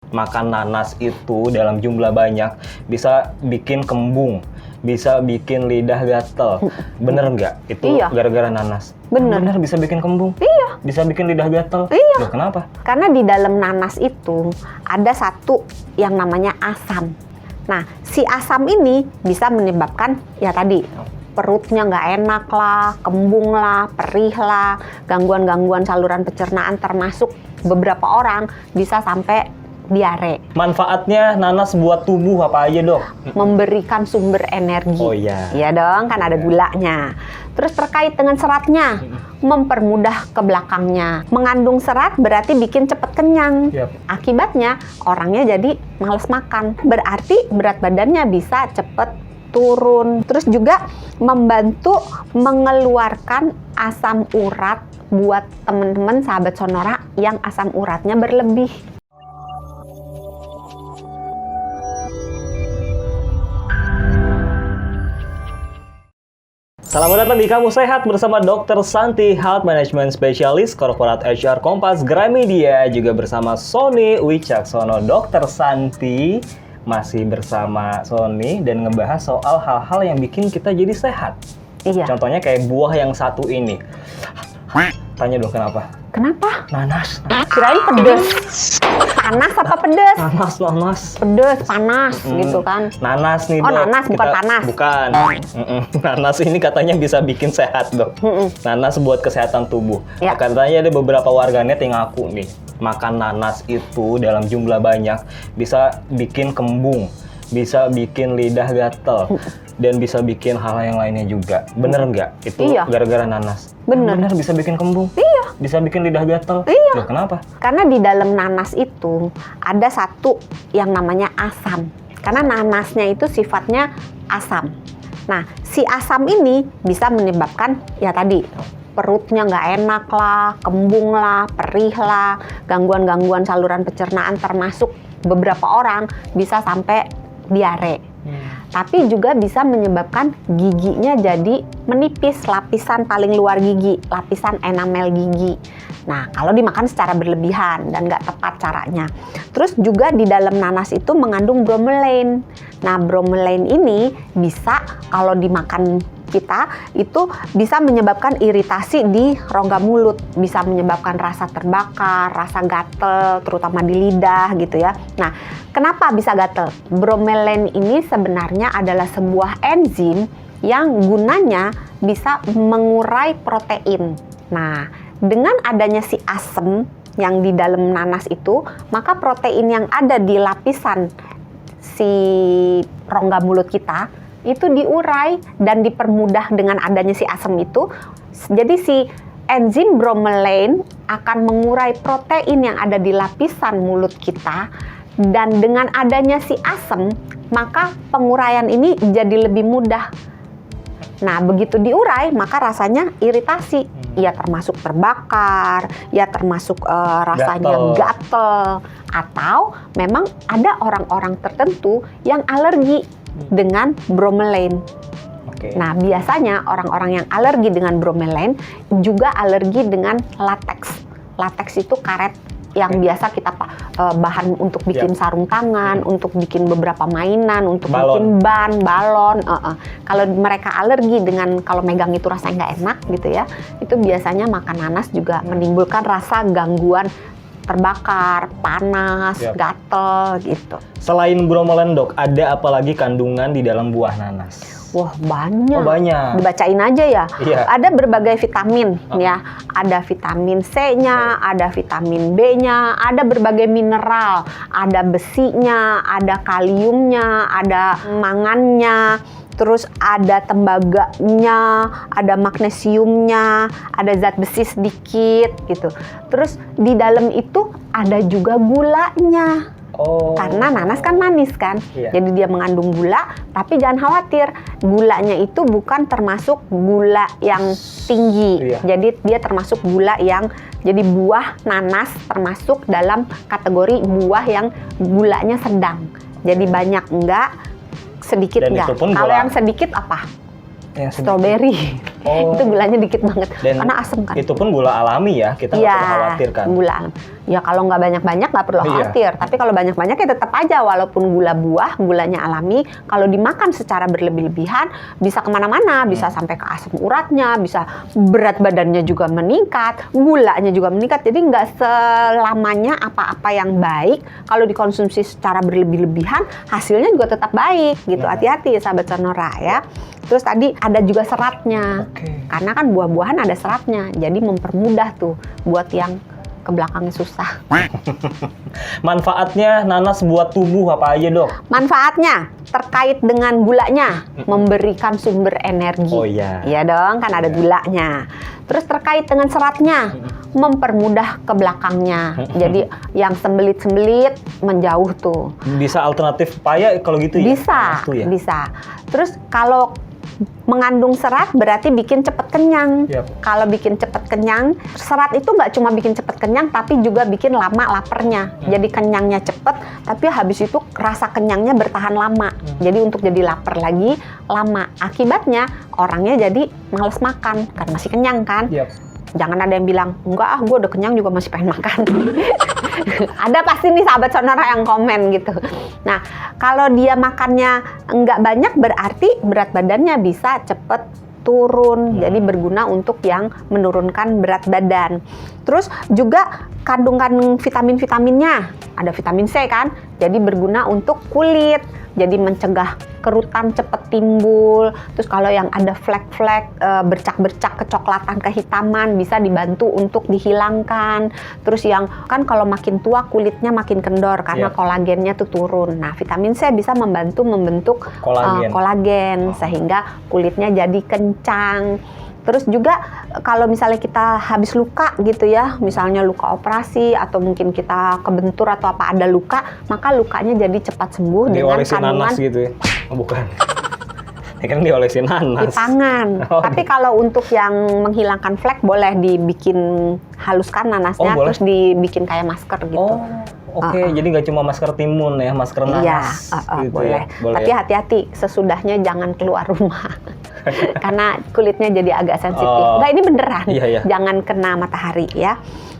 makan nanas itu dalam jumlah banyak bisa bikin kembung, bisa bikin lidah gatel. Bener nggak? Itu Iya. gara-gara nanas. Bener. Bener bisa bikin kembung. Iya. Bisa bikin lidah gatel. Iya. Loh, kenapa? Karena di dalam nanas itu ada satu yang namanya asam. Nah, si asam ini bisa menyebabkan ya tadi perutnya nggak enak lah, kembung lah, perih lah, gangguan-gangguan saluran pencernaan termasuk beberapa orang bisa sampai diare. Manfaatnya nanas buat tubuh apa aja, Dok? Memberikan sumber energi. Oh iya. Iya dong, kan ada gulanya. Terus terkait dengan seratnya, mempermudah ke belakangnya. Mengandung serat berarti bikin cepet kenyang. Yap. Akibatnya orangnya jadi males makan. Berarti berat badannya bisa cepet turun. Terus juga membantu mengeluarkan asam urat buat teman-teman sahabat Sonora yang asam uratnya berlebih. Selamat datang di Kamu Sehat bersama Dr. Santi, Health Management Specialist, Corporate HR Kompas Gramedia, juga bersama Sony Wicaksono. Dr. Santi masih bersama Sony dan ngebahas soal hal-hal yang bikin kita jadi sehat. Iya. Contohnya kayak buah yang satu ini. Tanya dong kenapa? Kenapa? Nanas. Kirain pedes. Panas apa pedes? Nanas. Pedes, panas gitu kan. Nanas nih, Oh, Dok. nanas, bukan panas. Bukan. Nanas ini katanya bisa bikin sehat, Dok. Nanas buat kesehatan tubuh. Ya. Katanya ada beberapa warganet yang ngaku nih, makan nanas itu dalam jumlah banyak bisa bikin kembung, bisa bikin lidah gatel, dan bisa bikin hal yang lainnya juga. Bener nggak? Itu Iya. gara-gara nanas. Bener. Bener bisa bikin kembung. Iya. Bisa bikin lidah gatel. Iya. Loh, kenapa? Karena di dalam nanas itu ada satu yang namanya asam. Karena nanasnya itu sifatnya asam. Nah, si asam ini bisa menyebabkan ya tadi perutnya nggak enak lah, kembung lah, perih lah, gangguan-gangguan saluran pencernaan termasuk beberapa orang bisa sampai diare. Tapi juga bisa menyebabkan giginya jadi menipis, lapisan paling luar gigi, lapisan enamel gigi. Nah, kalau dimakan secara berlebihan dan nggak tepat caranya. Terus juga di dalam nanas itu mengandung bromelain. Nah, bromelain ini bisa kalau dimakan kita itu bisa menyebabkan iritasi di rongga mulut, bisa menyebabkan rasa terbakar, rasa gatel, terutama di lidah gitu ya. Nah, kenapa bisa gatel? Bromelain ini sebenarnya adalah sebuah enzim yang gunanya bisa mengurai protein. Nah, dengan adanya si asam yang di dalam nanas itu, maka protein yang ada di lapisan si rongga mulut kita itu diurai dan dipermudah dengan adanya si asam itu. Jadi si enzim bromelain akan mengurai protein yang ada di lapisan mulut kita, dan dengan adanya si asam maka penguraian ini jadi lebih mudah. Nah, begitu diurai maka rasanya iritasi, ya termasuk terbakar, ya termasuk rasanya gatel, atau memang ada orang-orang tertentu yang alergi dengan bromelain. Oke. Nah, biasanya orang-orang yang alergi dengan bromelain juga alergi dengan latex. Latex itu karet yang biasa kita bahan untuk bikin sarung tangan, untuk bikin beberapa mainan, untuk bikin ban, balon. Kalau mereka alergi dengan kalau megang itu rasanya nggak enak gitu ya, itu biasanya makan nanas juga menimbulkan rasa gangguan terbakar, panas, gatel gitu. Selain bromelain, Dok, ada apa lagi kandungan di dalam buah nanas? Wah, banyak. Oh, banyak. Dibacain aja ya. Iya. Ada berbagai vitamin ya. Ada vitamin C-nya, ada vitamin B-nya, ada berbagai mineral, ada besinya, ada kaliumnya, ada mangannya. Terus ada tembaganya, ada magnesiumnya, ada zat besi sedikit gitu. Terus di dalam itu ada juga gulanya. Karena nanas kan manis kan, jadi dia mengandung gula. Tapi jangan khawatir, gulanya itu bukan termasuk gula yang tinggi. Jadi dia termasuk gula yang, jadi buah nanas termasuk dalam kategori buah yang gulanya sedang. Jadi banyak enggak, sedikit dan enggak. Kalau yang sedikit apa? Strawberry. Oh. Itu gulanya dikit banget, Dan karena asam kan. itu pun gula alami ya, kita nggak Iya, perlu khawatir kan. gula alam. Ya kalau nggak banyak-banyak nggak perlu Iya. khawatir. Tapi kalau banyak-banyak ya tetap aja, walaupun gula buah, gulanya alami, kalau dimakan secara berlebih-lebihan bisa kemana-mana, bisa sampai ke asam uratnya, bisa berat badannya juga meningkat, gulanya juga meningkat. Jadi nggak selamanya apa-apa yang baik kalau dikonsumsi secara berlebih-lebihan hasilnya juga tetap baik gitu. Nah. Hati-hati sahabat Sonora ya. Terus tadi ada juga seratnya. Oke. Karena kan buah-buahan ada seratnya, jadi mempermudah tuh buat yang ke belakangnya susah. Manfaatnya nanas buat tubuh apa aja, Dok? Manfaatnya terkait dengan gulanya, memberikan sumber energi. Oh iya. Iya dong, kan ada gulanya. Terus terkait dengan seratnya, mempermudah ke belakangnya. Jadi yang sembelit-sembelit menjauh tuh. Bisa alternatif paya kalau gitu ya? Bisa, Nanas tuh ya? bisa. Terus kalau mengandung serat berarti bikin cepet kenyang. Yap. Kalau bikin cepet kenyang, serat itu nggak cuma bikin cepet kenyang, tapi juga bikin lama laparnya. Jadi kenyangnya cepet, tapi habis itu rasa kenyangnya bertahan lama. Jadi untuk jadi lapar lagi lama. Akibatnya orangnya jadi males makan karena masih kenyang kan. Yap. Jangan ada yang bilang, enggak gue udah kenyang juga masih pengen makan. Ada pasti nih sahabat Sonora yang komen gitu. Nah, kalau dia makannya enggak banyak berarti berat badannya bisa cepet turun. Jadi berguna untuk yang menurunkan berat badan. Terus juga kandungan vitamin-vitaminnya. Ada vitamin C kan? Jadi berguna untuk kulit. Jadi mencegah kerutan cepet timbul. Terus kalau yang ada flek-flek, bercak-bercak kecoklatan, kehitaman bisa dibantu untuk dihilangkan. Terus yang kan kalau makin tua kulitnya makin kendor karena Yap. kolagennya tuh turun. Nah, vitamin C bisa membantu membentuk kolagen sehingga kulitnya jadi kencang. Terus juga kalau misalnya kita habis luka gitu ya, misalnya luka operasi atau mungkin kita kebentur atau apa ada luka, maka lukanya jadi cepat sembuh dengan Diolesin kandungan nanas gitu ya? Oh, bukan. Ya kan diolesin nanas. di tangan. Oh, Tapi kalau untuk yang menghilangkan flek boleh dibikin haluskan nanasnya, Oh, boleh. terus dibikin kayak masker gitu. Oh, oke. Jadi nggak cuma masker timun ya, masker Iya, nanas. gitu boleh. ya? Boleh. Tapi hati-hati, sesudahnya jangan keluar rumah. Karena kulitnya jadi agak sensitif. Oh. Enggak, ini beneran. Iya, iya. Jangan kena matahari ya.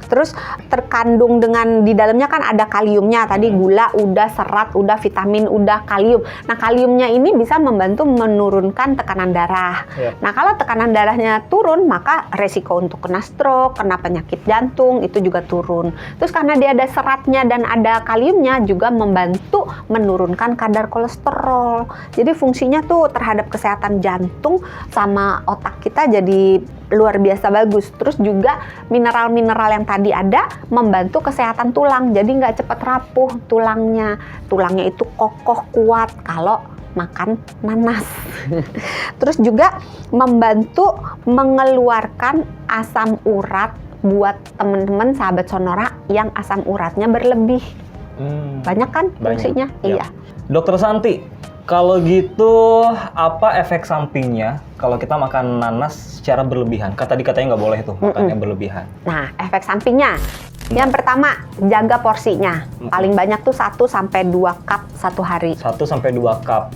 Terus terkandung dengan di dalamnya kan ada kaliumnya. Tadi gula udah, serat udah, vitamin udah, kalium. Nah, kaliumnya ini bisa membantu menurunkan tekanan darah. Iya. Nah, kalau tekanan darahnya turun, maka resiko untuk kena stroke, kena penyakit jantung itu juga turun. Terus karena dia ada seratnya dan ada kaliumnya juga membantu menurunkan kadar kolesterol. Jadi fungsinya tuh terhadap kesehatan jantung sama otak kita jadi luar biasa bagus. Terus juga mineral-mineral yang tadi ada membantu kesehatan tulang. Jadi nggak cepat rapuh tulangnya. Tulangnya itu kokoh kuat kalau makan nanas. Terus juga membantu mengeluarkan asam urat buat teman-teman sahabat Sonora yang asam uratnya berlebih. Banyak kan fungsinya? Yap. Iya. Dokter Santi, kalau gitu apa efek sampingnya kalau kita makan nanas secara berlebihan? Kan tadi katanya nggak boleh tuh makannya berlebihan. Nah, efek sampingnya. Yang pertama, jaga porsinya. Paling banyak tuh 1-2 cup satu hari. 1-2 cup.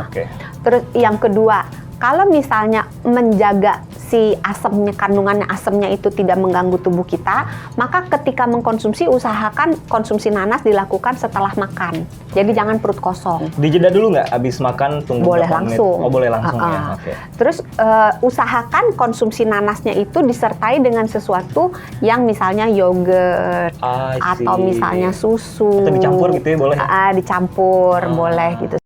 Oke. Terus yang kedua, kalau misalnya menjaga si asamnya, kandungannya asamnya itu tidak mengganggu tubuh kita, maka ketika mengkonsumsi usahakan konsumsi nanas dilakukan setelah makan. Jadi jangan perut kosong. Dijeda dulu nggak abis makan, tunggu Boleh berapa menit? langsung. Oh, boleh langsung ya. Oke. Terus usahakan konsumsi nanasnya itu disertai dengan sesuatu yang misalnya yogurt I see. atau misalnya susu. Atau dicampur gitu ya, boleh ya? Dicampur, boleh gitu.